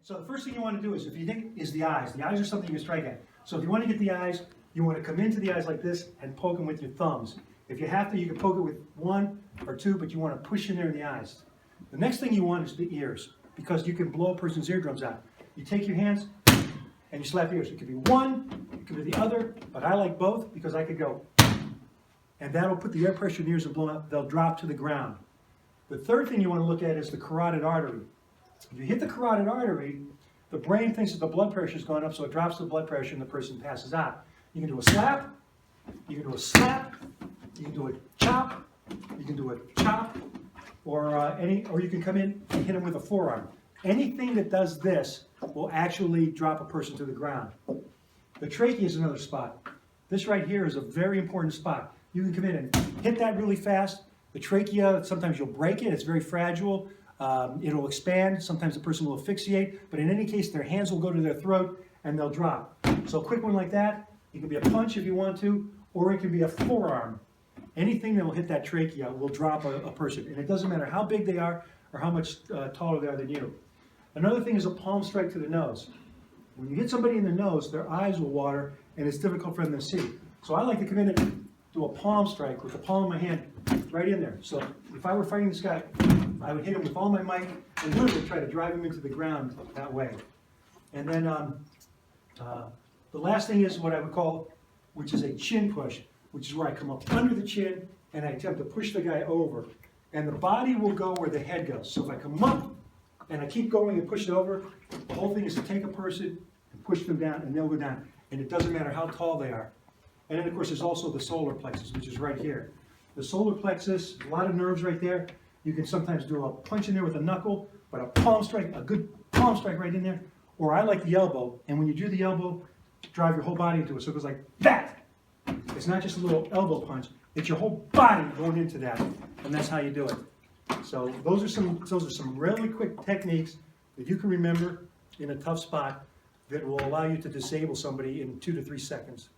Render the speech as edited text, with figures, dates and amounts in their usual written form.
So the first thing you want to do is, if you think, is the eyes. The eyes are something you can strike at. So if you want to get the eyes, you want to come into the eyes like this and poke them with your thumbs. If you have to, you can poke it with 1 or 2, but you want to push in there in the eyes. The next thing you want is the ears, because you can blow a person's eardrums out. You take your hands and you slap ears. It could be one, it could be the other, but I like both because I could go, and that'll put the air pressure in the ears and blow out. They'll drop to the ground. The third thing you want to look at is the carotid artery. If you hit the carotid artery, the brain thinks that the blood pressure has gone up, so it drops the blood pressure and the person passes out. You can do a slap, you can do a slap, you can do a chop, you can do a chop, or you can come in and hit them with a forearm. Anything that does this will actually drop a person to the ground. The trachea is another spot. This right here is a very important spot. You can come in and hit that really fast. The trachea, sometimes you'll break it, it's very fragile. It'll expand, sometimes the person will asphyxiate, but in any case, their hands will go to their throat and they'll drop. So a quick one like that, it can be a punch if you want to, or it can be a forearm. Anything that will hit that trachea will drop a person, and it doesn't matter how big they are or how much taller they are than you. Another thing is a palm strike to the nose. When you hit somebody in the nose, their eyes will water, and it's difficult for them to see. So I like to come in and do a palm strike with the palm of my hand right in there. So if I were fighting this guy, I would hit him with all my might and literally try to drive him into the ground that way. And then the last thing is what I would call, which is a chin push, which is where I come up under the chin and I attempt to push the guy over. And the body will go where the head goes. So if I come up and I keep going and push it over, the whole thing is to take a person and push them down, and they'll go down. And it doesn't matter how tall they are. And then, of course, there's also the solar plexus, which is right here. The solar plexus, a lot of nerves right there. You can sometimes do a punch in there with a knuckle, but a palm strike, a good palm strike right in there. Or I like the elbow, and when you do the elbow, drive your whole body into it. So it goes like that. It's not just a little elbow punch, it's your whole body going into that. And that's how you do it. So those are some really quick techniques that you can remember in a tough spot that will allow you to disable somebody in 2 to 3 seconds.